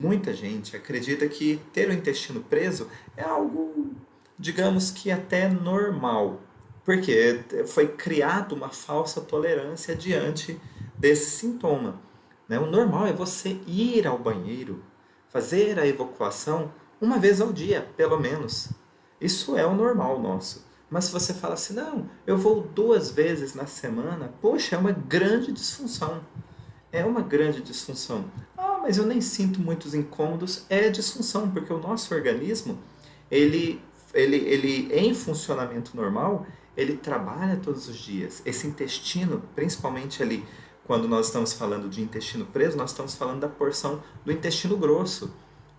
Muita gente acredita que ter o intestino preso é algo, digamos que até normal, porque foi criada uma falsa tolerância diante desse sintoma, né? O normal é você ir ao banheiro, fazer a evacuação uma vez ao dia, pelo menos. Isso é o normal nosso. Mas se você fala assim, não, eu vou 2 vezes na semana, poxa, é uma grande disfunção. É uma grande disfunção. Ah, mas eu nem sinto muitos incômodos. É disfunção, porque o nosso organismo, ele, ele em funcionamento normal, ele trabalha todos os dias. Esse intestino, principalmente ali, quando nós estamos falando de intestino preso, nós estamos falando da porção do intestino grosso,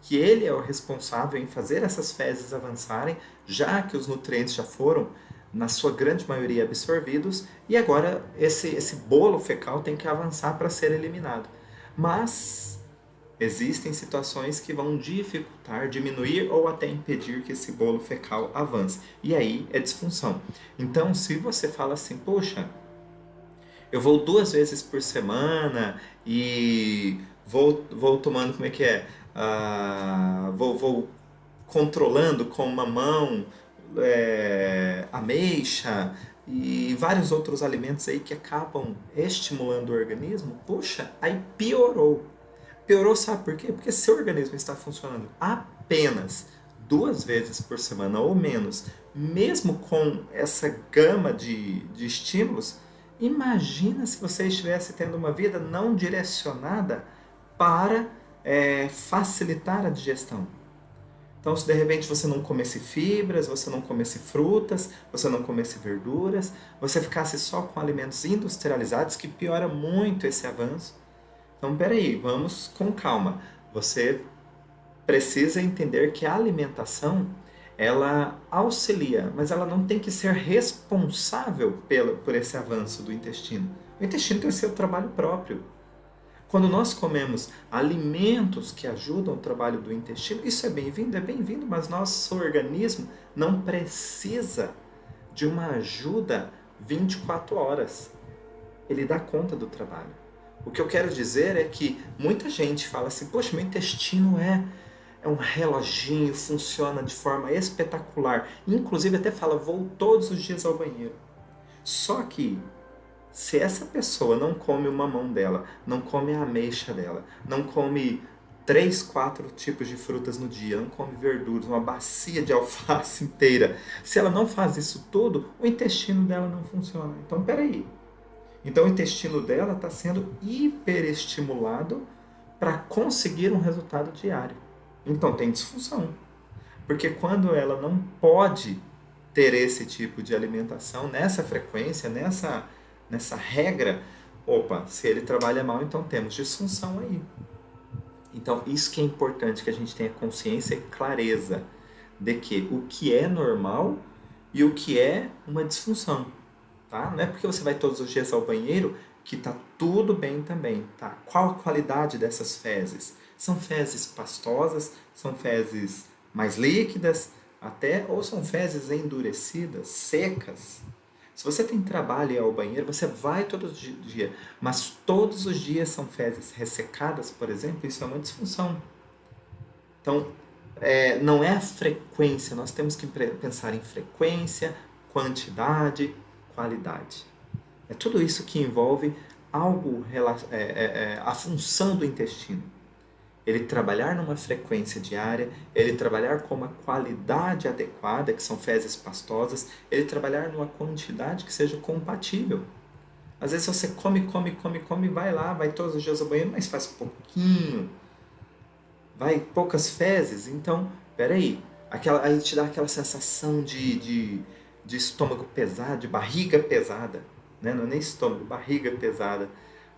que ele é o responsável em fazer essas fezes avançarem, já que os nutrientes já foram na sua grande maioria absorvidos, e agora esse bolo fecal tem que avançar para ser eliminado. Mas existem situações que vão dificultar, diminuir ou até impedir que esse bolo fecal avance. E aí é disfunção. Então, se você fala assim, poxa, eu vou 2 vezes por semana e vou tomando, como é que é? Vou controlando com uma mão ameixa e vários outros alimentos aí que acabam estimulando o organismo, puxa, aí piorou. Piorou, sabe por quê? Porque seu organismo está funcionando apenas 2 vezes por semana ou menos, mesmo com essa gama de estímulos, imagina se você estivesse tendo uma vida não direcionada para facilitar a digestão. Então, se de repente você não comesse fibras, você não comesse frutas, você não comesse verduras, você ficasse só com alimentos industrializados, que piora muito esse avanço. Então, peraí, vamos com calma. Você precisa entender que a alimentação, ela auxilia, mas ela não tem que ser responsável por esse avanço do intestino. O intestino tem o seu trabalho próprio. Quando nós comemos alimentos que ajudam o trabalho do intestino, isso é bem-vindo, mas nosso organismo não precisa de uma ajuda 24 horas. Ele dá conta do trabalho. O que eu quero dizer é que muita gente fala assim, poxa, meu intestino é um reloginho, funciona de forma espetacular. Inclusive até fala, vou todos os dias ao banheiro. Só que se essa pessoa não come o mamão dela, não come a ameixa dela, não come 3, 4 tipos de frutas no dia, não come verduras, uma bacia de alface inteira, se ela não faz isso tudo, o intestino dela não funciona. Então, peraí. Então, o intestino dela está sendo hiperestimulado para conseguir um resultado diário. Então, tem disfunção. Porque quando ela não pode ter esse tipo de alimentação nessa frequência, nessa regra, opa, se ele trabalha mal, então temos disfunção aí. Então, isso que é importante, que a gente tenha consciência e clareza de que o que é normal e o que é uma disfunção, tá? Não é porque você vai todos os dias ao banheiro que tá tudo bem também, tá? Qual a qualidade dessas fezes? São fezes pastosas? São fezes mais líquidas? Até, ou são fezes endurecidas, secas? Se você tem trabalho e ir ao banheiro, você vai todos os dias, mas todos os dias são fezes ressecadas, por exemplo, isso é uma disfunção. Então, não é a frequência, nós temos que pensar em frequência, quantidade, qualidade. É tudo isso que envolve algo, a função do intestino. Ele trabalhar numa frequência diária, ele trabalhar com uma qualidade adequada, que são fezes pastosas, ele trabalhar numa quantidade que seja compatível. Às vezes você come, vai lá, vai todos os dias ao banheiro, mas faz pouquinho, vai poucas fezes, então, peraí, aí te dá aquela sensação de estômago pesado, de barriga pesada, né? Não é nem estômago, barriga pesada,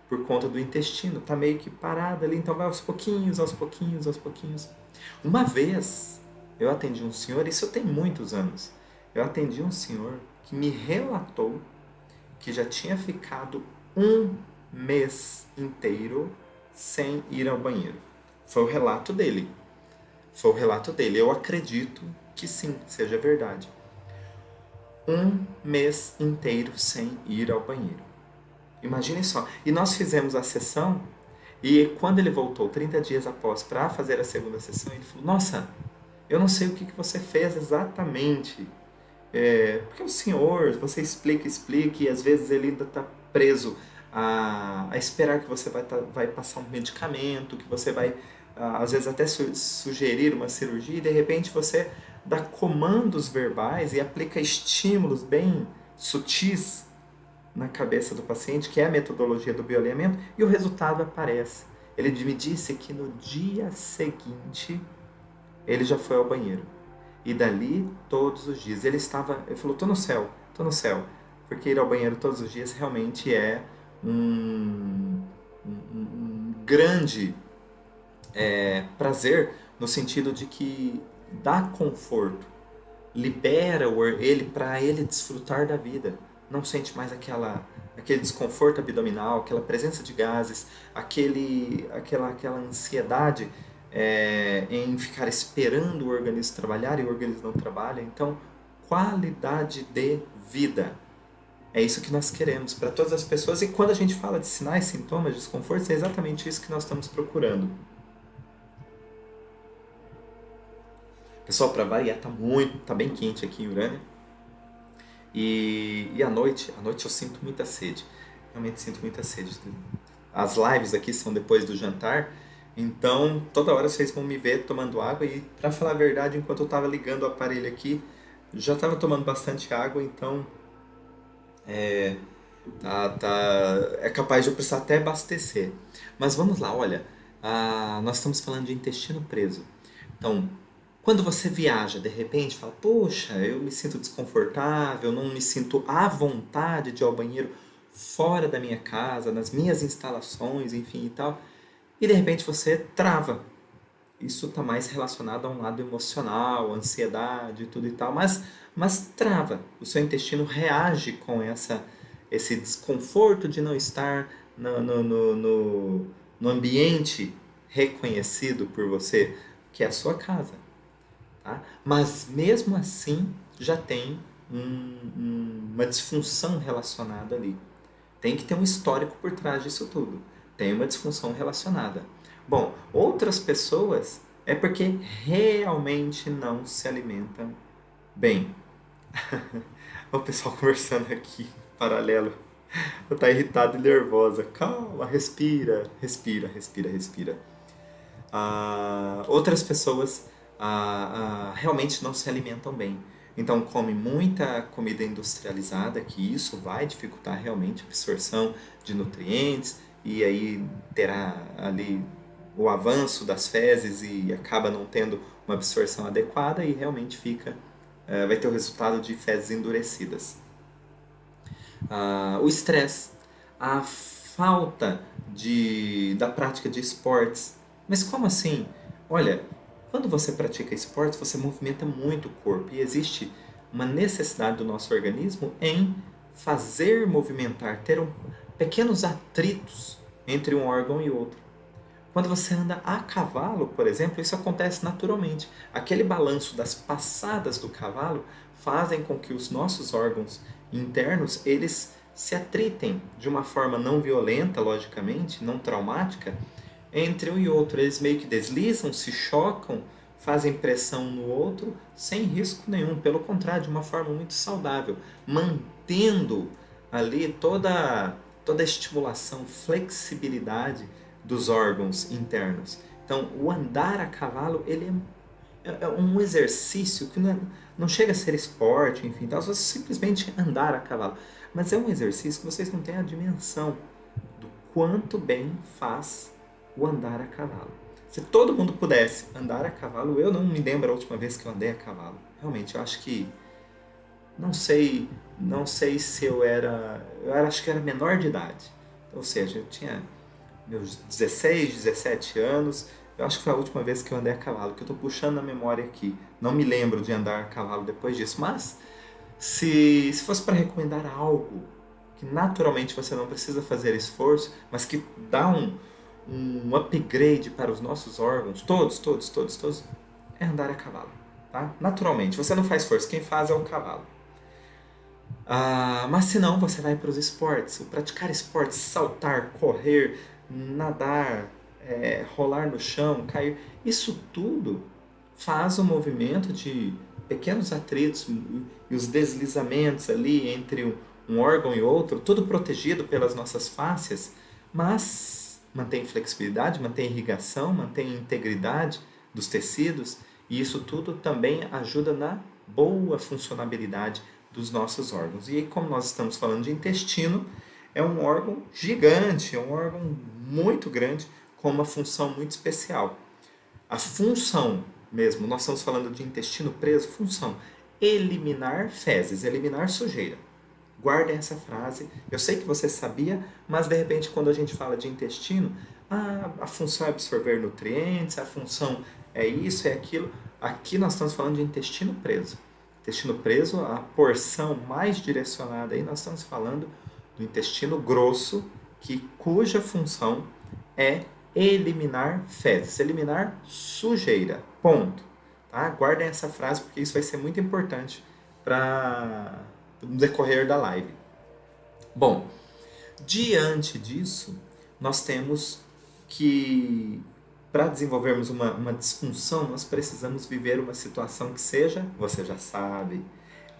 por conta do intestino, tá meio que parado ali, então vai aos pouquinhos, aos pouquinhos, aos pouquinhos. Uma vez eu atendi um senhor, isso tem muitos anos, eu atendi um senhor que me relatou que já tinha ficado um mês inteiro sem ir ao banheiro. Foi o relato dele. Foi o relato dele. Eu acredito que sim, seja verdade. Um mês inteiro sem ir ao banheiro. Imagine só. E nós fizemos a sessão E quando ele voltou 30 dias após para fazer a segunda sessão, ele falou: Nossa, eu não sei o que você fez exatamente. Porque o senhor, você explica, e às vezes ele ainda está preso a esperar que você vai passar um medicamento, que você vai, às vezes, até sugerir uma cirurgia, e de repente você dá comandos verbais e aplica estímulos bem sutis na cabeça do paciente, que é a metodologia do bioalinhamento, e o resultado aparece. Ele me disse que no dia seguinte ele já foi ao banheiro. E dali, todos os dias. Ele falou, tô no céu. Porque ir ao banheiro todos os dias realmente é um grande prazer, no sentido de que dá conforto, libera ele para ele desfrutar da vida. Não sente mais aquele desconforto abdominal, aquela presença de gases, aquela ansiedade em ficar esperando o organismo trabalhar e o organismo não trabalha. Então, qualidade de vida. É isso que nós queremos para todas as pessoas. E quando a gente fala de sinais, sintomas, desconfortos, é exatamente isso que nós estamos procurando. Pessoal, para variar, tá bem quente aqui em Urânia. E à noite eu sinto muita sede. Realmente sinto muita sede. As lives aqui são depois do jantar. Então, toda hora vocês vão me ver tomando água. E, para falar a verdade, enquanto eu estava ligando o aparelho aqui, já estava tomando bastante água. Então, é capaz de eu precisar até abastecer. Mas vamos lá, olha. Nós estamos falando de intestino preso. Então, quando você viaja, de repente, fala, poxa, eu me sinto desconfortável, não me sinto à vontade de ir ao banheiro fora da minha casa, nas minhas instalações, enfim e tal. E de repente você trava. Isso está mais relacionado a um lado emocional, ansiedade e tudo e tal, mas trava. O seu intestino reage com esse desconforto de não estar no ambiente reconhecido por você, que é a sua casa. Tá? Mas mesmo assim já tem uma disfunção relacionada ali. Tem que ter um histórico por trás disso tudo. Tem uma disfunção relacionada. Bom, outras pessoas é porque realmente não se alimentam bem. O pessoal conversando aqui, paralelo. Eu tá irritado e nervosa. Calma, respira, respira, respira, respira. Outras pessoas realmente não se alimentam bem. Então come muita comida industrializada, que isso vai dificultar realmente a absorção de nutrientes, e aí terá ali o avanço das fezes e acaba não tendo uma absorção adequada e realmente vai ter o resultado de fezes endurecidas. O estresse, a falta da prática de esportes. Mas como assim? Olha, quando você pratica esportes, você movimenta muito o corpo e existe uma necessidade do nosso organismo em fazer movimentar, ter pequenos atritos entre um órgão e outro. Quando você anda a cavalo, por exemplo, isso acontece naturalmente. Aquele balanço das passadas do cavalo fazem com que os nossos órgãos internos eles se atritem de uma forma não violenta, logicamente, não traumática, entre um e outro. Eles meio que deslizam, se chocam, fazem pressão no outro sem risco nenhum. Pelo contrário, de uma forma muito saudável, mantendo ali toda a estimulação, flexibilidade dos órgãos internos. Então, o andar a cavalo ele é um exercício que não chega a ser esporte, enfim, tal, você simplesmente andar a cavalo. Mas é um exercício que vocês não têm a dimensão do quanto bem faz o andar a cavalo. Se todo mundo pudesse andar a cavalo, eu não me lembro a última vez que eu andei a cavalo. Realmente, eu acho que não sei se acho que eu era menor de idade. Ou seja, eu tinha meus 16, 17 anos, eu acho que foi a última vez que eu andei a cavalo, que eu estou puxando na memória aqui. Não me lembro de andar a cavalo depois disso, mas se fosse para recomendar algo que naturalmente você não precisa fazer esforço, mas que dá um upgrade para os nossos órgãos, todos, é andar a cavalo. Tá? Naturalmente, você não faz força, quem faz é o cavalo. Mas se não, você vai para os esportes. O praticar esportes, saltar, correr, nadar, rolar no chão, cair. Isso tudo faz o movimento de pequenos atritos e os deslizamentos ali entre um órgão e outro, tudo protegido pelas nossas fáscias, mas mantém flexibilidade, mantém irrigação, mantém integridade dos tecidos e isso tudo também ajuda na boa funcionabilidade dos nossos órgãos. E aí, como nós estamos falando de intestino, é um órgão gigante, é um órgão muito grande, com uma função muito especial. A função mesmo, nós estamos falando de intestino preso, função, eliminar fezes, eliminar sujeira. Guardem essa frase. Eu sei que você sabia, mas de repente quando a gente fala de intestino, a função é absorver nutrientes, a função é isso, é aquilo. Aqui nós estamos falando de intestino preso. Intestino preso, a porção mais direcionada aí, nós estamos falando do intestino grosso, cuja função é eliminar fezes, eliminar sujeira. Ponto. Tá? Guardem essa frase porque isso vai ser muito importante para no decorrer da live. Bom, diante disso, nós temos que, para desenvolvermos uma disfunção, nós precisamos viver uma situação que seja, você já sabe,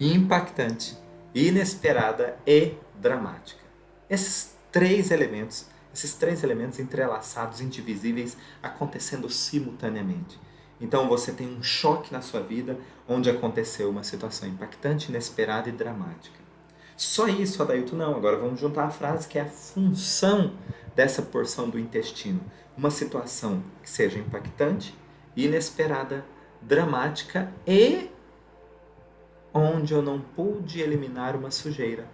impactante, inesperada e dramática. Esses três elementos entrelaçados, indivisíveis, acontecendo simultaneamente. Então você tem um choque na sua vida onde aconteceu uma situação impactante, inesperada e dramática. Só isso, Adailton, não. Agora vamos juntar a frase que é a função dessa porção do intestino. Uma situação que seja impactante, inesperada, dramática e onde eu não pude eliminar uma sujeira.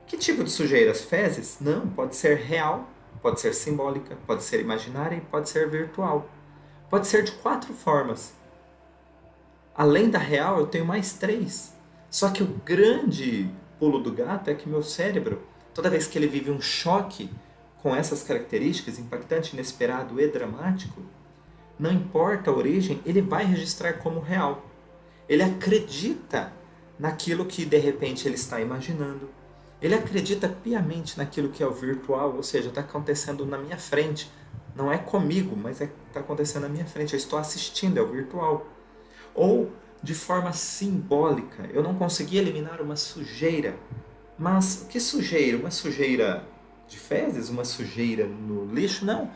Que tipo de sujeira? As fezes? Não, pode ser real, pode ser simbólica, pode ser imaginária e pode ser virtual. Pode ser de 4 formas. Além da real, eu tenho mais 3. Só que o grande pulo do gato é que meu cérebro, toda vez que ele vive um choque com essas características, impactante, inesperado e dramático, não importa a origem, ele vai registrar como real. Ele acredita naquilo que de repente ele está imaginando. Ele acredita piamente naquilo que é o virtual, ou seja, está acontecendo na minha frente. Não é comigo, mas está acontecendo na minha frente. Eu estou assistindo, é o virtual. Ou de forma simbólica, eu não consegui eliminar uma sujeira. Mas que sujeira? Uma sujeira de fezes? Uma sujeira no lixo? Não.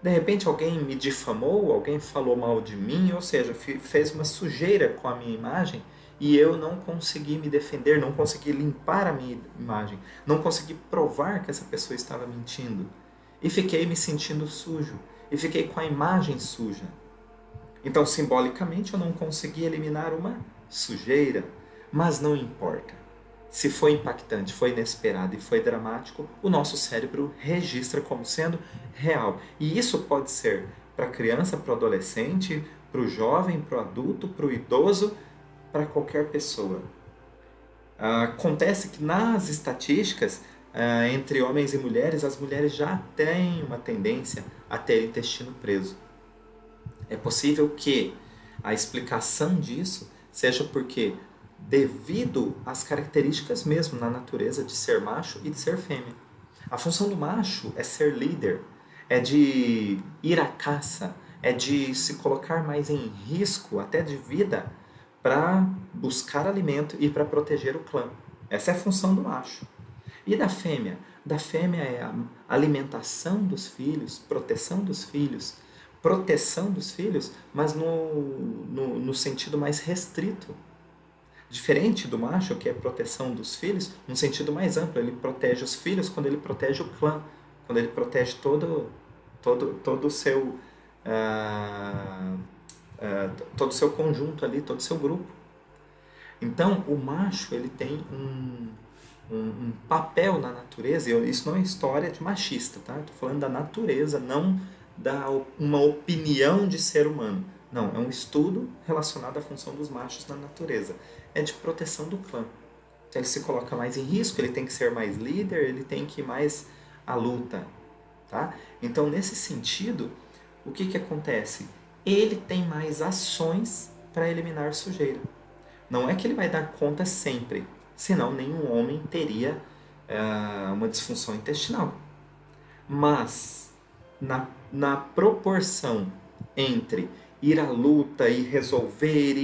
De repente alguém me difamou, alguém falou mal de mim, ou seja, fez uma sujeira com a minha imagem e eu não consegui me defender, não consegui limpar a minha imagem, não consegui provar que essa pessoa estava mentindo. E fiquei me sentindo sujo, e fiquei com a imagem suja. Então, simbolicamente, eu não consegui eliminar uma sujeira, mas não importa. Se foi impactante, foi inesperado e foi dramático, o nosso cérebro registra como sendo real. E isso pode ser para a criança, para o adolescente, para o jovem, para o adulto, para o idoso, para qualquer pessoa. Acontece que nas estatísticas, entre homens e mulheres, as mulheres já têm uma tendência a ter intestino preso. É possível que a explicação disso seja porque, devido às características mesmo na natureza de ser macho e de ser fêmea. A função do macho é ser líder, é de ir à caça, é de se colocar mais em risco, até de vida, para buscar alimento e para proteger o clã. Essa é a função do macho. E da fêmea? Da fêmea é a alimentação dos filhos, proteção dos filhos, mas no sentido mais restrito. Diferente do macho, que é proteção dos filhos, num sentido mais amplo. Ele protege os filhos quando ele protege o clã, quando ele protege todo o seu todo o seu conjunto ali, todo o seu grupo. Então, o macho ele tem um papel na natureza, e isso não é história de machista, tá? Estou falando da natureza, não uma opinião de ser humano. Não, é um estudo relacionado à função dos machos na natureza. É de proteção do clã. Então, ele se coloca mais em risco, ele tem que ser mais líder, ele tem que ir mais à luta. Tá? Então, nesse sentido, o que acontece? Ele tem mais ações para eliminar sujeira. Não é que ele vai dar conta sempre, senão nenhum homem teria uma disfunção intestinal. Mas na proporção entre ir à luta e resolver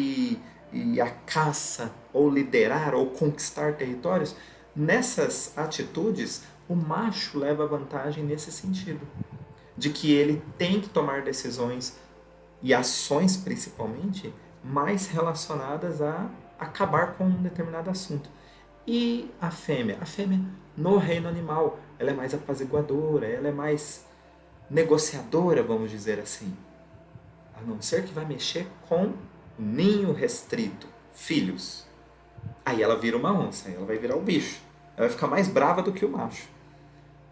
e a caça, ou liderar, ou conquistar territórios, nessas atitudes, o macho leva vantagem nesse sentido, de que ele tem que tomar decisões e ações, principalmente, mais relacionadas a acabar com um determinado assunto. E a fêmea? A fêmea, no reino animal, ela é mais apaziguadora, ela é mais negociadora, vamos dizer assim. A não ser que vai mexer com ninho restrito, filhos. Aí ela vira uma onça, aí ela vai virar o bicho. Ela vai ficar mais brava do que o macho.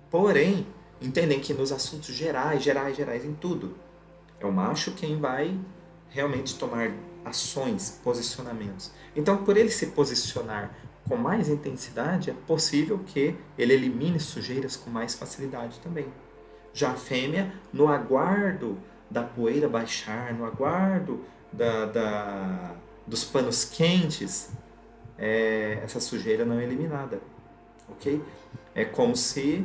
Porém, entendem que nos assuntos gerais, em tudo, é o macho quem vai realmente tomar ações, posicionamentos. Então, por ele se posicionar com mais intensidade, é possível que ele elimine sujeiras com mais facilidade também. Já a fêmea, no aguardo da poeira baixar, no aguardo dos panos quentes, essa sujeira não é eliminada, ok? É como se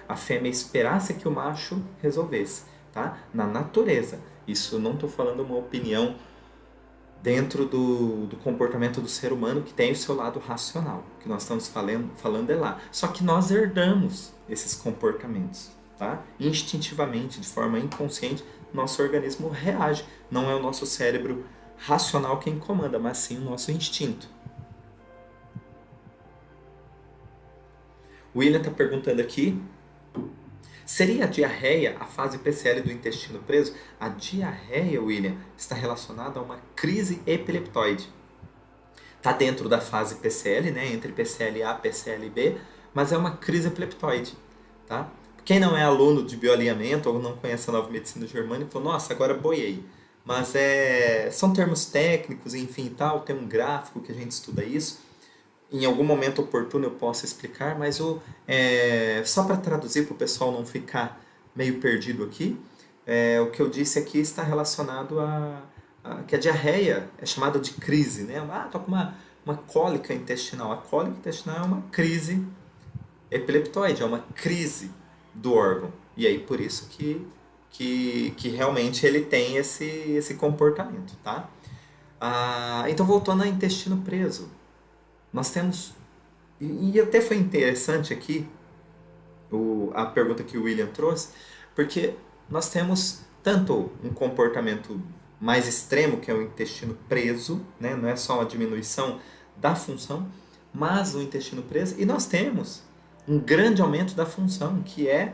a fêmea esperasse que o macho resolvesse, tá? Na natureza. Isso não estou falando uma opinião dentro do comportamento do ser humano, que tem o seu lado racional. O que nós estamos falando é lá. Só que nós herdamos esses comportamentos, tá? Instintivamente, de forma inconsciente, nosso organismo reage. Não é o nosso cérebro racional quem comanda, mas sim o nosso instinto. O William está perguntando aqui: seria a diarreia a fase PCL do intestino preso? A diarreia, William, está relacionada a uma crise epileptoide. Está dentro da fase PCL, né, entre PCL-A e PCL-B, mas é uma crise epileptoide. Tá? Quem não é aluno de bioalinhamento ou não conhece a nova medicina germânica, falou: nossa, agora boiei. Mas são termos técnicos, enfim, tal, tem um gráfico que a gente estuda isso. Em algum momento oportuno eu posso explicar, mas só para traduzir para o pessoal não ficar meio perdido aqui, o que eu disse aqui está relacionado que a diarreia é chamada de crise, né? Estou com uma cólica intestinal. A cólica intestinal é uma crise epileptoide, é uma crise do órgão. E aí por isso que realmente ele tem esse comportamento, tá? Então voltando ao intestino preso. Nós temos, e até foi interessante aqui a pergunta que o William trouxe, porque nós temos tanto um comportamento mais extremo, que é o intestino preso, né? Não é só uma diminuição da função, mas o intestino preso, e nós temos um grande aumento da função, que é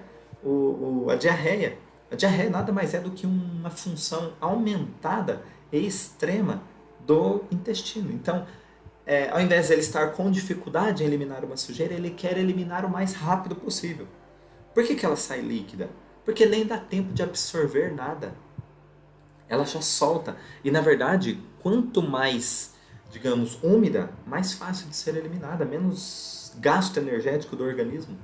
a diarreia. A diarreia nada mais é do que uma função aumentada e extrema do intestino. Então, ao invés de ele estar com dificuldade em eliminar uma sujeira, ele quer eliminar o mais rápido possível. Por que ela sai líquida? Porque nem dá tempo de absorver nada. Ela já solta. E na verdade, quanto mais, digamos, úmida, mais fácil de ser eliminada, menos gasto energético do organismo.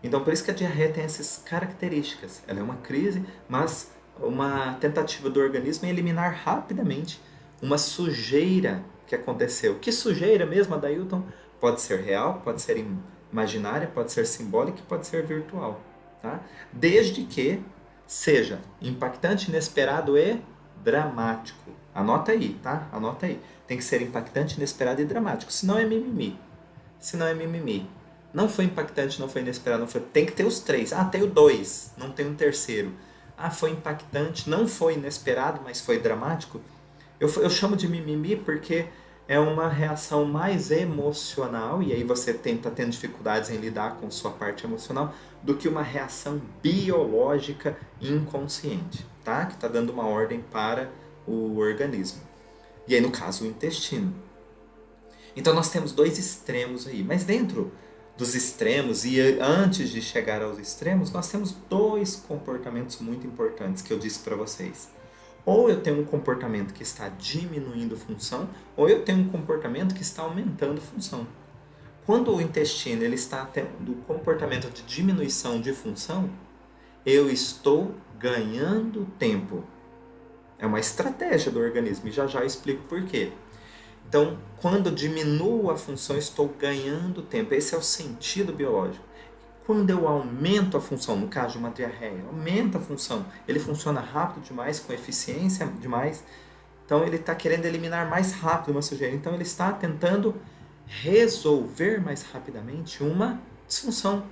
Então por isso que a diarreia tem essas características. Ela é uma crise, mas uma tentativa do organismo em eliminar rapidamente uma sujeira que aconteceu. Que sujeira mesmo, Adailton? Pode ser real, pode ser imaginária, pode ser simbólica e pode ser virtual. Tá? Desde que seja impactante, inesperado e dramático. Anota aí, tá? Anota aí. Tem que ser impactante, inesperado e dramático. Senão é mimimi. Não foi impactante, não foi inesperado, não foi... Tem que ter os três. Tem o dois, não tem um terceiro. Foi impactante, não foi inesperado, mas foi dramático. Eu chamo de mimimi porque é uma reação mais emocional, e aí você está tendo dificuldades em lidar com sua parte emocional, do que uma reação biológica inconsciente, tá? Que está dando uma ordem para o organismo. E aí, no caso, o intestino. Então, nós temos dois extremos aí. Mas dentro dos extremos, e antes de chegar aos extremos, nós temos dois comportamentos muito importantes que eu disse para vocês. Ou eu tenho um comportamento que está diminuindo função, ou eu tenho um comportamento que está aumentando função. Quando o intestino ele está tendo o comportamento de diminuição de função, eu estou ganhando tempo. É uma estratégia do organismo, e já eu explico por quê. Então, quando diminuo a função, estou ganhando tempo. Esse é o sentido biológico. Quando eu aumento a função, no caso de uma diarreia, aumenta a função, ele funciona rápido demais, com eficiência demais, então ele está querendo eliminar mais rápido uma sujeira, então ele está tentando resolver mais rapidamente uma disfunção.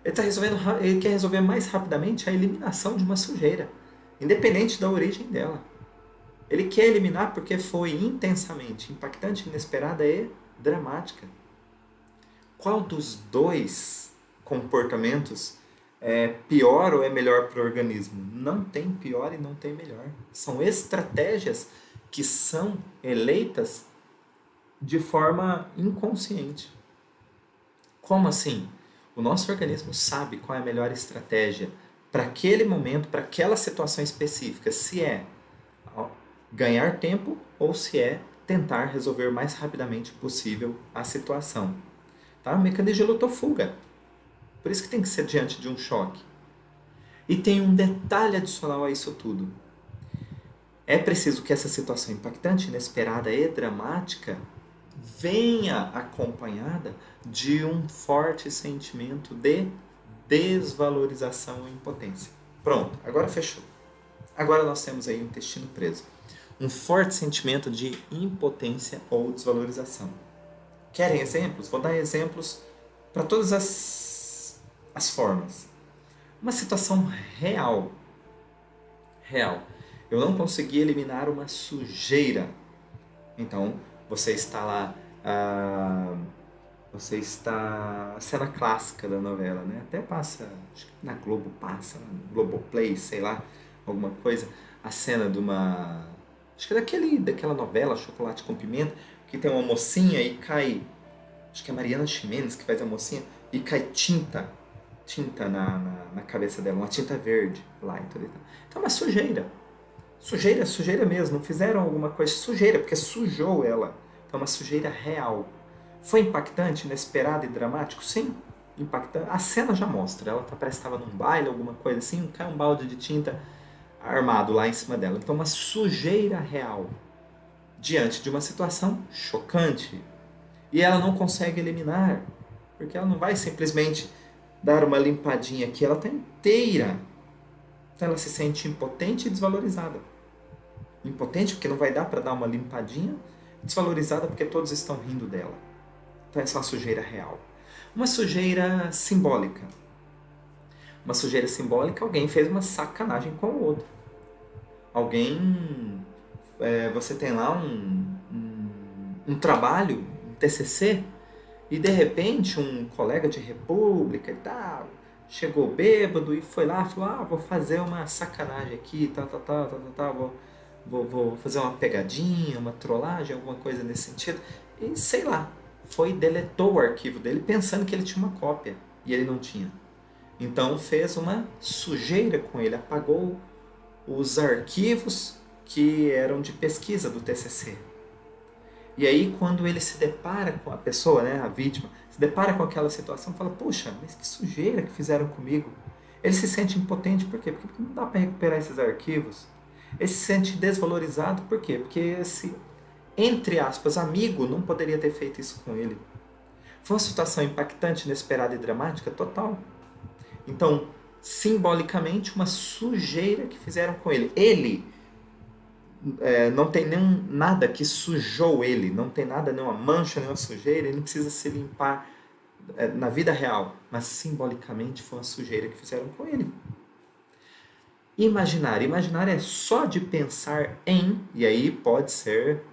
Ele quer resolver mais rapidamente a eliminação de uma sujeira, independente da origem dela. Ele quer eliminar porque foi intensamente impactante, inesperada e dramática. Qual dos dois comportamentos é pior ou é melhor para o organismo? Não tem pior e não tem melhor. São estratégias que são eleitas de forma inconsciente. Como assim? O nosso organismo sabe qual é a melhor estratégia para aquele momento, para aquela situação específica, se é ganhar tempo ou se é tentar resolver o mais rapidamente possível a situação. Tá? O mecanismo de luta ou fuga. Por isso que tem que ser diante de um choque. E tem um detalhe adicional a isso tudo. É preciso que essa situação impactante, inesperada e dramática venha acompanhada de um forte sentimento de desvalorização e impotência. Pronto, agora fechou. Agora nós temos aí o intestino preso. Um forte sentimento de impotência ou desvalorização. Querem exemplos? Vou dar exemplos para todas as formas. Uma situação real. Real. Eu não consegui eliminar uma sujeira. Então, você está lá, você está... A cena clássica da novela, né? Até passa, acho que na Globo passa, no Globoplay, sei lá, alguma coisa. A cena de uma... Acho que é daquela novela, Chocolate com Pimenta, que tem uma mocinha e cai... Acho que é Mariana Ximenes que faz a mocinha, e cai tinta na cabeça dela, uma tinta verde lá e tudo. Então é uma sujeira. Sujeira mesmo, não fizeram alguma coisa, sujeira, porque sujou ela. Então é uma sujeira real. Foi impactante, inesperado e dramático? Sim, impactante. A cena já mostra, ela parece que estava num baile, alguma coisa assim, cai um balde de tinta armado lá em cima dela. Então uma sujeira real, diante de uma situação chocante. E ela não consegue eliminar, porque ela não vai simplesmente dar uma limpadinha aqui, ela está inteira. Então ela se sente impotente e desvalorizada. Impotente porque não vai dar para dar uma limpadinha, desvalorizada porque todos estão rindo dela. Então essa é uma sujeira real. Uma sujeira simbólica. Uma sujeira simbólica, alguém fez uma sacanagem com o outro. Alguém... você tem lá um trabalho, um TCC, e de repente um colega de república e tal, chegou bêbado e foi lá e falou, vou fazer uma sacanagem aqui, vou fazer uma pegadinha, uma trollagem, alguma coisa nesse sentido. E sei lá, deletou o arquivo dele pensando que ele tinha uma cópia e ele não tinha. Então fez uma sujeira com ele, apagou os arquivos que eram de pesquisa do TCC. E aí, quando ele se depara com a pessoa, né, a vítima, se depara com aquela situação, fala, puxa, mas que sujeira que fizeram comigo. Ele se sente impotente, por quê? Porque não dá para recuperar esses arquivos. Ele se sente desvalorizado, por quê? Porque esse, entre aspas, amigo não poderia ter feito isso com ele. Foi uma situação impactante, inesperada e dramática, total. Então, simbolicamente, uma sujeira que fizeram com ele. Ele... não tem nada que sujou ele, não tem nada, nenhuma mancha, nenhuma sujeira, ele não precisa se limpar na vida real, mas simbolicamente foi uma sujeira que fizeram com ele. Imaginar é só de pensar em, e aí pode ser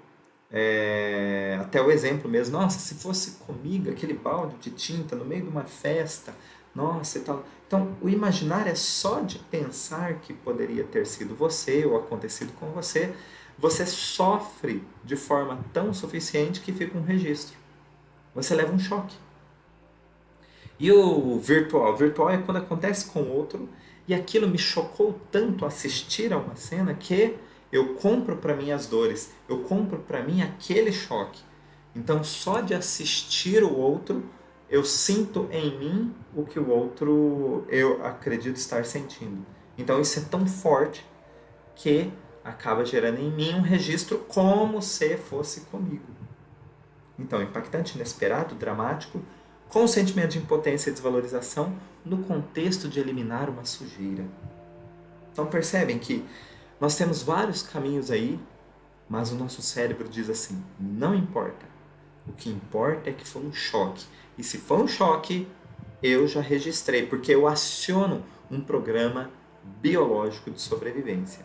até o exemplo mesmo, nossa, se fosse comigo aquele balde de tinta no meio de uma festa, nossa e tal. Então, o imaginar é só de pensar que poderia ter sido você ou acontecido com você. Você sofre de forma tão suficiente que fica um registro. Você leva um choque. E o virtual? O virtual é quando acontece com outro e aquilo me chocou tanto assistir a uma cena que eu compro para mim as dores. Eu compro para mim aquele choque. Então, só de assistir o outro, eu sinto em mim o que o outro, eu acredito estar sentindo. Então isso é tão forte que acaba gerando em mim um registro como se fosse comigo. Então, impactante, inesperado, dramático, com o sentimento de impotência e desvalorização no contexto de eliminar uma sujeira. Então percebem que nós temos vários caminhos aí, mas o nosso cérebro diz assim, não importa. O que importa é que foi um choque. E se for um choque, eu já registrei, porque eu aciono um programa biológico de sobrevivência.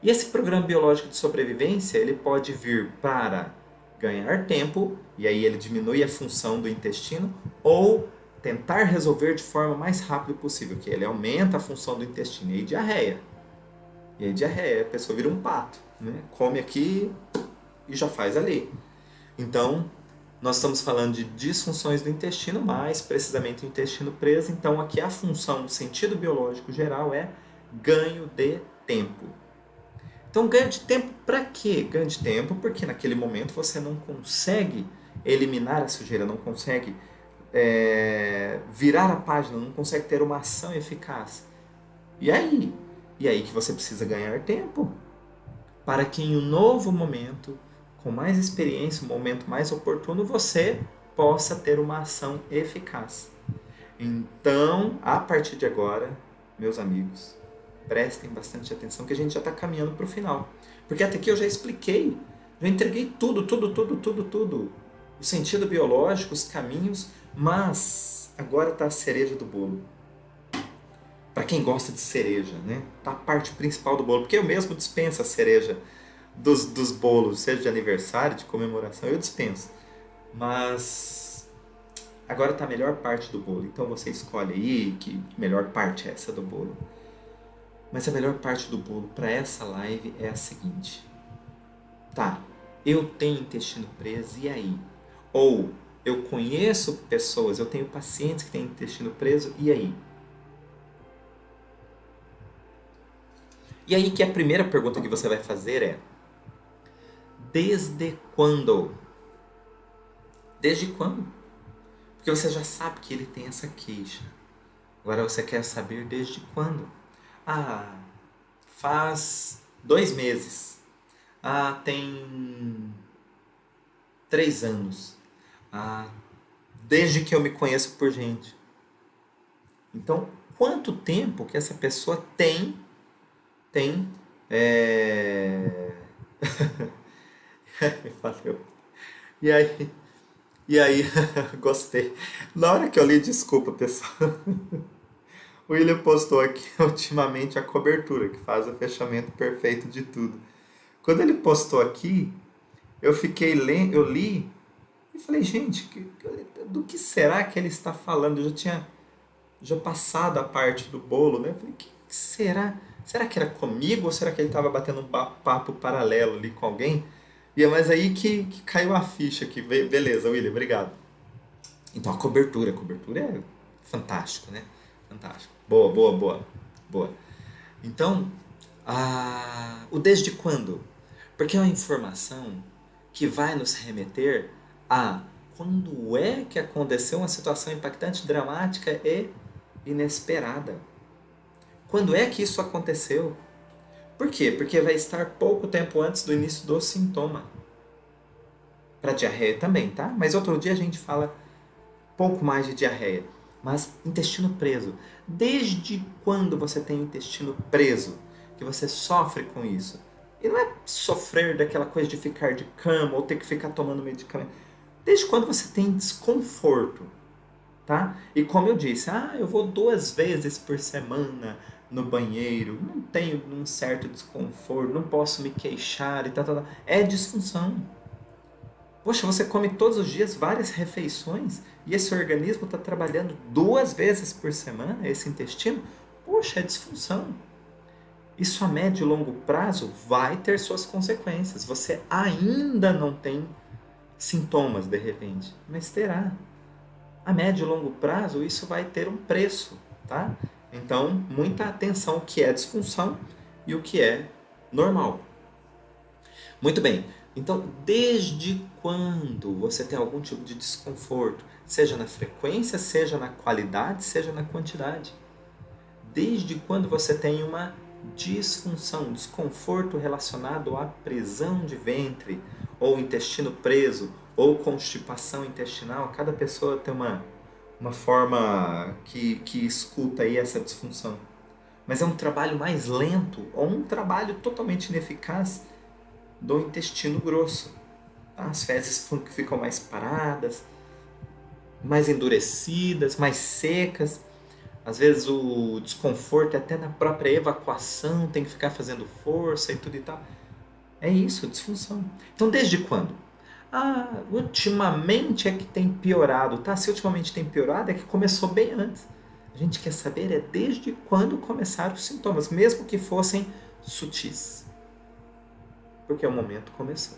E esse programa biológico de sobrevivência, ele pode vir para ganhar tempo, e aí ele diminui a função do intestino, ou tentar resolver de forma mais rápida possível, que ele aumenta a função do intestino. E aí diarreia. E aí diarreia, a pessoa vira um pato, né? Come aqui e já faz ali. Então, nós estamos falando de disfunções do intestino, mais precisamente o intestino preso. Então, aqui a função, no sentido biológico geral, é ganho de tempo. Então, ganho de tempo para quê? Ganho de tempo porque naquele momento você não consegue eliminar a sujeira, não consegue virar a página, não consegue ter uma ação eficaz. E aí? E aí que você precisa ganhar tempo para que em um novo momento, com mais experiência, um momento mais oportuno, você possa ter uma ação eficaz. Então, a partir de agora, meus amigos, prestem bastante atenção que a gente já está caminhando para o final. Porque até aqui eu já expliquei, já entreguei tudo. O sentido biológico, os caminhos, mas agora está a cereja do bolo. Para quem gosta de cereja, né? Tá a parte principal do bolo, porque eu mesmo dispenso a cereja dos bolos, seja de aniversário, de comemoração, eu dispenso. Mas agora tá a melhor parte do bolo, então você escolhe aí que melhor parte é essa do bolo. Mas a melhor parte do bolo para essa live é a seguinte. Tá, eu tenho intestino preso, e aí? Ou eu conheço pessoas, eu tenho pacientes que têm intestino preso, e aí? E aí que a primeira pergunta que você vai fazer é: desde quando? Desde quando? Porque você já sabe que ele tem essa queixa. Agora você quer saber desde quando? Ah, faz 2 meses. Ah, tem 3 anos. Ah, desde que eu me conheço por gente. Então, quanto tempo que essa pessoa tem valeu. E aí, gostei. Na hora que eu li, desculpa, pessoal. O William postou aqui ultimamente a cobertura, que faz o fechamento perfeito de tudo. Quando ele postou aqui, eu fiquei lendo, eu li e falei, gente, do que será que ele está falando? Eu já tinha passado a parte do bolo, né? Eu falei, que será? Será que era comigo ou será que ele estava batendo um papo paralelo ali com alguém? E é mais aí que caiu a ficha aqui. Beleza, William, obrigado. Então a cobertura é fantástico, né? Fantástico. Boa. Então, o desde quando? Porque é uma informação que vai nos remeter a quando é que aconteceu uma situação impactante, dramática e inesperada. Quando é que isso aconteceu? Por quê? Porque vai estar pouco tempo antes do início do sintoma. Para diarreia também, tá? Mas outro dia a gente fala pouco mais de diarreia. Mas intestino preso. Desde quando você tem intestino preso? Que você sofre com isso? E não é sofrer daquela coisa de ficar de cama ou ter que ficar tomando medicamento. Desde quando você tem desconforto, tá? E como eu disse, eu vou 2 vezes por semana no banheiro, não tenho um certo desconforto, não posso me queixar e tal. É disfunção. Poxa, você come todos os dias várias refeições e esse organismo está trabalhando 2 vezes por semana, esse intestino? Poxa, é disfunção. Isso a médio e longo prazo vai ter suas consequências. Você ainda não tem sintomas de repente, mas terá. A médio e longo prazo isso vai ter um preço, tá? Então, muita atenção o que é disfunção e o que é normal. Muito bem. Então, desde quando você tem algum tipo de desconforto, seja na frequência, seja na qualidade, seja na quantidade? Desde quando você tem uma disfunção, desconforto relacionado à prisão de ventre, ou intestino preso, ou constipação intestinal, cada pessoa tem uma forma que escuta aí essa disfunção. Mas é um trabalho mais lento ou um trabalho totalmente ineficaz do intestino grosso. Tá? As fezes ficam mais paradas, mais endurecidas, mais secas. Às vezes o desconforto é até na própria evacuação, tem que ficar fazendo força e tudo e tal. É isso, disfunção. Então, desde quando? Ah, ultimamente é que tem piorado, tá? Se ultimamente tem piorado, é que começou bem antes. A gente quer saber é desde quando começaram os sintomas, mesmo que fossem sutis. Porque o momento começou.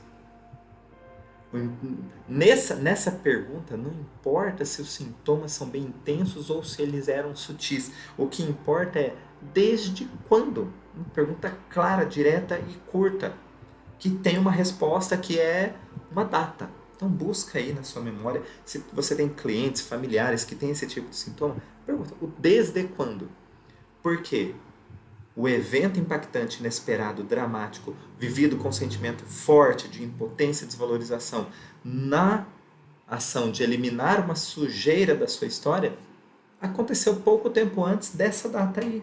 Nessa pergunta, não importa se os sintomas são bem intensos ou se eles eram sutis. O que importa é desde quando. Uma pergunta clara, direta e curta, que tem uma resposta que é uma data. Então busca aí na sua memória, se você tem clientes, familiares que têm esse tipo de sintoma, pergunta o desde quando. Por quê? O evento impactante, inesperado, dramático, vivido com sentimento forte de impotência e desvalorização na ação de eliminar uma sujeira da sua história, aconteceu pouco tempo antes dessa data aí.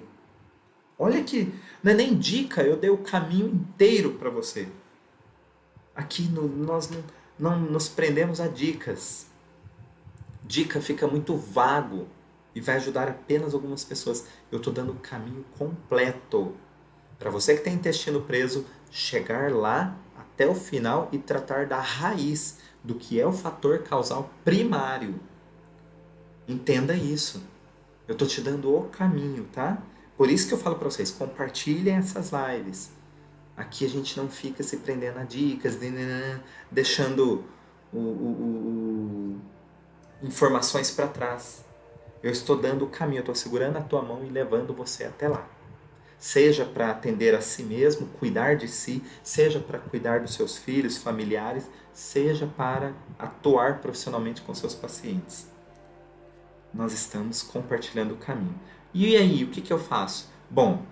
Olha que não é nem dica, eu dei o caminho inteiro para você. Aqui nós não nos prendemos a dicas. Dica fica muito vago e vai ajudar apenas algumas pessoas. Eu estou dando o caminho completo para você que tem intestino preso chegar lá até o final e tratar da raiz do que é o fator causal primário. Entenda isso. Eu estou te dando o caminho, tá? Por isso que eu falo para vocês, compartilhem essas lives. Aqui a gente não fica se prendendo a dicas, deixando informações para trás. Eu estou dando o caminho, eu estou segurando a tua mão e levando você até lá. Seja para atender a si mesmo, cuidar de si, seja para cuidar dos seus filhos, familiares, seja para atuar profissionalmente com seus pacientes. Nós estamos compartilhando o caminho. E aí, o que eu faço? Bom,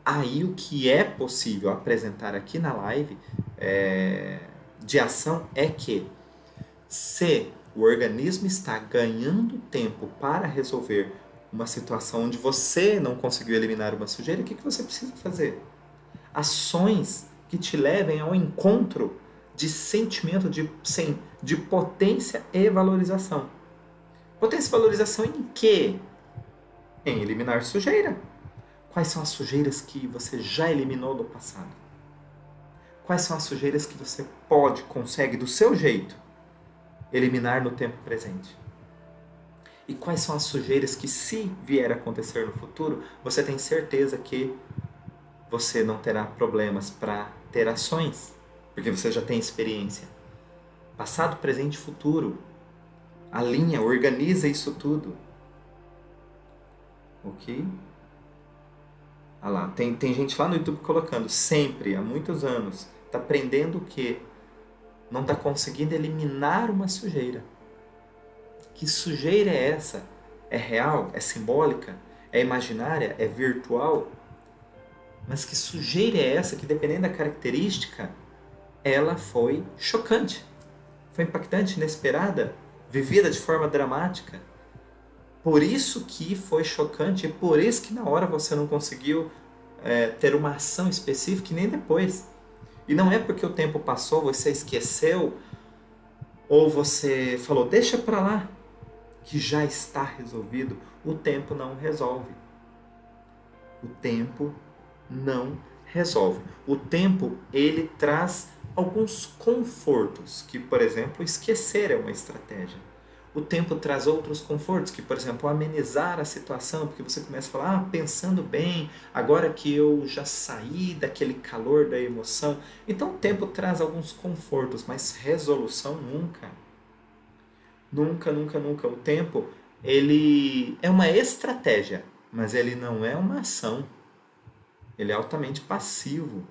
aí o que é possível apresentar aqui na live de ação é que se o organismo está ganhando tempo para resolver uma situação onde você não conseguiu eliminar uma sujeira, o que você precisa fazer? Ações que te levem ao encontro de sentimento de potência e valorização. Potência e valorização em quê? Em eliminar sujeira. Quais são as sujeiras que você já eliminou do passado? Quais são as sujeiras que você consegue, do seu jeito, eliminar no tempo presente? E quais são as sujeiras que, se vier a acontecer no futuro, você tem certeza que você não terá problemas para ter ações, porque você já tem experiência. Passado, presente e futuro. Alinha, organiza isso tudo. Ok? Ah lá, tem gente lá no YouTube colocando, sempre, há muitos anos, está aprendendo o quê? Não está conseguindo eliminar uma sujeira. Que sujeira é essa? É real? É simbólica? É imaginária? É virtual? Mas que sujeira é essa que, dependendo da característica, ela foi chocante, foi impactante, inesperada, vivida de forma dramática? Por isso que foi chocante e por isso que na hora você não conseguiu ter uma ação específica e nem depois. E não é porque o tempo passou, você esqueceu ou você falou, deixa pra lá, que já está resolvido. O tempo não resolve. O tempo não resolve. O tempo, ele traz alguns confortos, que, por exemplo, esquecer é uma estratégia. O tempo traz outros confortos, que, por exemplo, amenizar a situação, porque você começa a falar, pensando bem, agora que eu já saí daquele calor da emoção. Então o tempo traz alguns confortos, mas resolução nunca. Nunca, nunca, nunca. O tempo, ele é uma estratégia, mas ele não é uma ação. Ele é altamente passivo.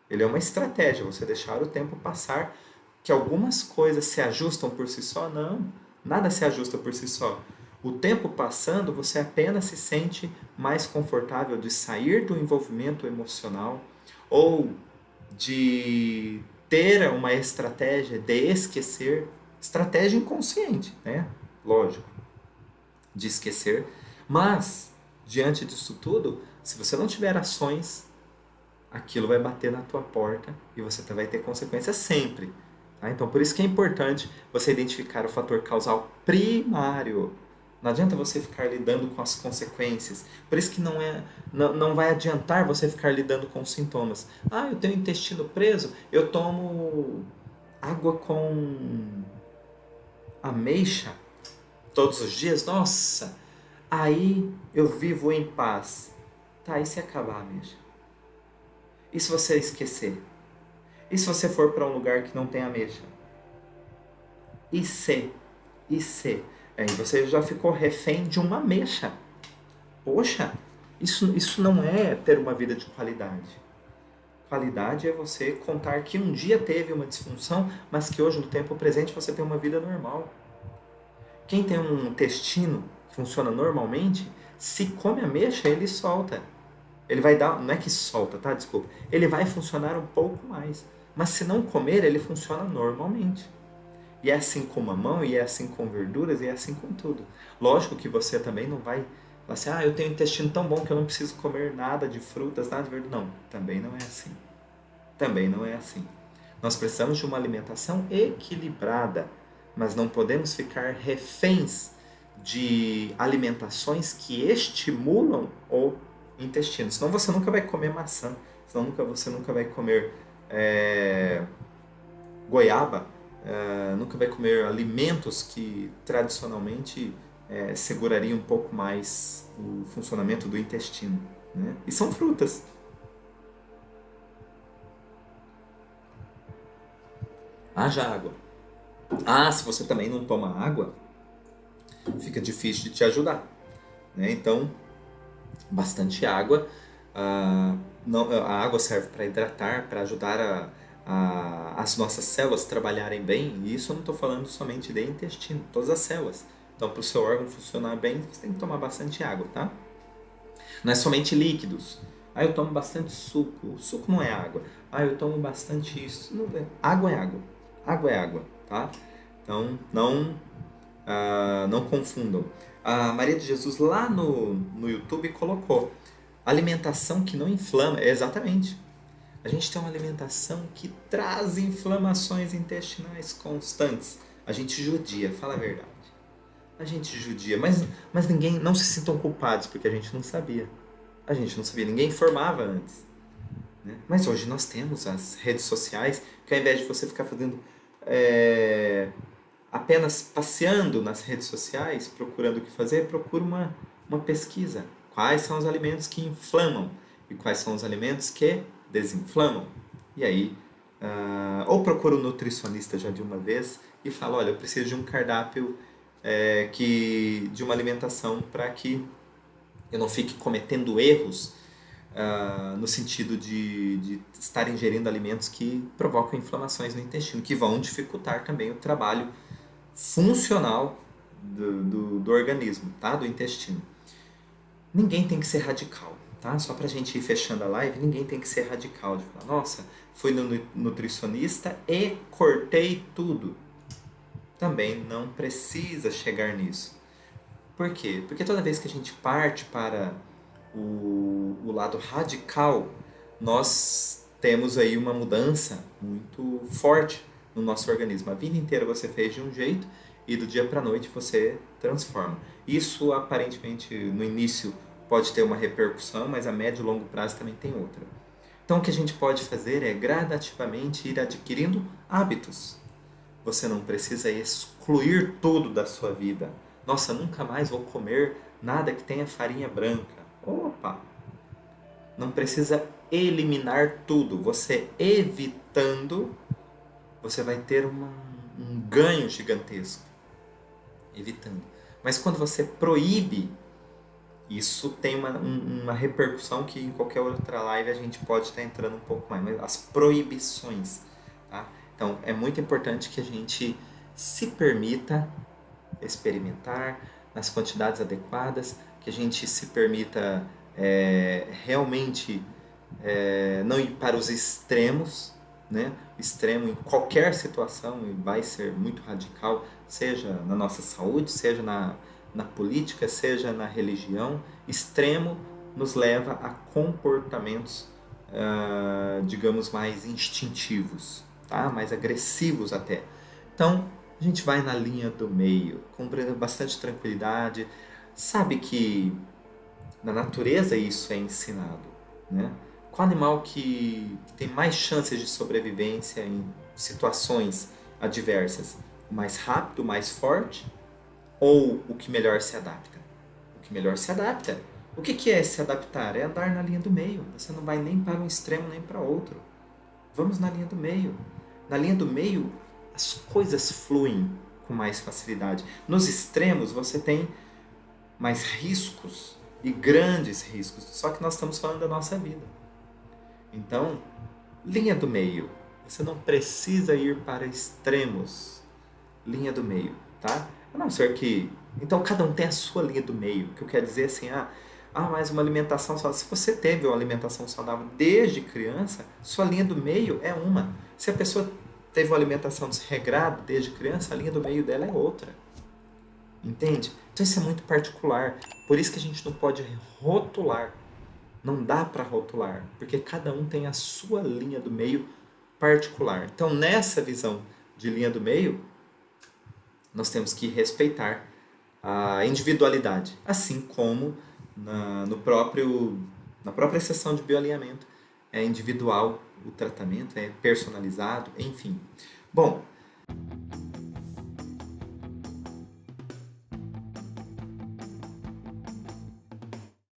Ele é uma estratégia, você deixar o tempo passar, que algumas coisas se ajustam por si só, não. Nada se ajusta por si só. O tempo passando, você apenas se sente mais confortável de sair do envolvimento emocional ou de ter uma estratégia de esquecer, Estratégia inconsciente, né? Lógico, de esquecer. Mas, diante disso tudo, se você não tiver ações, aquilo vai bater na tua porta e você vai ter consequências sempre. Tá? Então, por isso que é importante você identificar o fator causal primário. Não adianta você ficar lidando com as consequências. Por isso que não vai adiantar você ficar lidando com os sintomas. Ah, eu tenho o intestino preso, eu tomo água com ameixa todos os dias. Nossa, aí eu vivo em paz. Tá, e se acabar a ameixa? E se você esquecer? E se você for para um lugar que não tem ameixa? E se? E se? Aí você já ficou refém de uma ameixa. Poxa, isso não é ter uma vida de qualidade. Qualidade é você contar que um dia teve uma disfunção, mas que hoje, no tempo presente, você tem uma vida normal. Quem tem um intestino que funciona normalmente, se come ameixa, ele solta. Ele vai dar, não é que solta, tá? Desculpa. Ele vai funcionar um pouco mais. Mas se não comer, ele funciona normalmente. E é assim com mamão, e é assim com verduras, e é assim com tudo. Lógico que você também não vai falar assim, eu tenho um intestino tão bom que eu não preciso comer nada de frutas, nada de verdura. Não, também não é assim. Também não é assim. Nós precisamos de uma alimentação equilibrada, mas não podemos ficar reféns de alimentações que estimulam o intestino. Senão você nunca vai comer maçã, senão você nunca vai comer goiaba, nunca vai comer alimentos que tradicionalmente segurariam um pouco mais o funcionamento do intestino. Né? E são frutas. Haja água. Se você também não toma água, fica difícil de te ajudar. Né? Então, bastante água. A água serve para hidratar, para ajudar as nossas células trabalharem bem. E isso eu não estou falando somente de intestino, todas as células. Então, para o seu órgão funcionar bem, você tem que tomar bastante água, tá? Não é somente líquidos. Eu tomo bastante suco. Suco não é água. Eu tomo bastante isso. Não é. Água é água. Água é água, tá? Então, não confundam. A Maria de Jesus lá no YouTube colocou alimentação que não inflama. Exatamente. A gente tem uma alimentação que traz inflamações intestinais constantes. A gente judia, fala a verdade. A gente judia, mas ninguém, não se sintam culpados, porque a gente não sabia. A gente não sabia, ninguém informava antes. Né? Mas hoje nós temos as redes sociais, que ao invés de você ficar fazendo apenas passeando nas redes sociais, procurando o que fazer, procura uma pesquisa. Quais são os alimentos que inflamam e quais são os alimentos que desinflamam. E aí, ou procura um nutricionista já de uma vez e fala, olha, eu preciso de um cardápio de uma alimentação para que eu não fique cometendo erros no sentido de estar ingerindo alimentos que provocam inflamações no intestino, que vão dificultar também o trabalho funcional do organismo, tá? Do intestino. Ninguém tem que ser radical, tá? Só pra gente ir fechando a live, ninguém tem que ser radical de falar, nossa, fui no nutricionista e cortei tudo. Também não precisa chegar nisso. Por quê? Porque toda vez que a gente parte para o lado radical, nós temos aí uma mudança muito forte no nosso organismo. A vida inteira você fez de um jeito e do dia para a noite você transforma. Isso aparentemente no início pode ter uma repercussão, mas a médio e longo prazo também tem outra. Então o que a gente pode fazer é gradativamente ir adquirindo hábitos. Você não precisa excluir tudo da sua vida. Nossa, nunca mais vou comer nada que tenha farinha branca. Opa! Não precisa eliminar tudo. Você evitando, você vai ter um ganho gigantesco. Evitando. Mas quando você proíbe, isso tem uma repercussão que em qualquer outra live a gente pode estar entrando um pouco mais. Mas as proibições. Tá? Então, é muito importante que a gente se permita experimentar nas quantidades adequadas, que a gente se permita realmente não ir para os extremos, né? Extremo em qualquer situação e vai ser muito radical, seja na nossa saúde, seja na política, seja na religião. Extremo nos leva a comportamentos, digamos, mais instintivos, tá? Mais agressivos até. Então, a gente vai na linha do meio, com bastante tranquilidade. Sabe que na natureza isso é ensinado, né? Qual animal que tem mais chances de sobrevivência em situações adversas? O mais rápido, o mais forte ou o que melhor se adapta? O que melhor se adapta. O que é se adaptar? É andar na linha do meio. Você não vai nem para um extremo nem para outro. Vamos na linha do meio. Na linha do meio, as coisas fluem com mais facilidade. Nos extremos, você tem mais riscos e grandes riscos. Só que nós estamos falando da nossa vida. Então, linha do meio. Você não precisa ir para extremos. Linha do meio, tá? A não ser que... Então, cada um tem a sua linha do meio. O que eu quero dizer assim, mas uma alimentação saudável. Se você teve uma alimentação saudável desde criança, sua linha do meio é uma. Se a pessoa teve uma alimentação desregrada desde criança, a linha do meio dela é outra. Entende? Então isso é muito particular. Por isso que a gente não pode rotular. Não dá para rotular, porque cada um tem a sua linha do meio particular. Então, nessa visão de linha do meio, nós temos que respeitar a individualidade, assim como na própria sessão de bioalinhamento é individual o tratamento, é personalizado, enfim. Bom,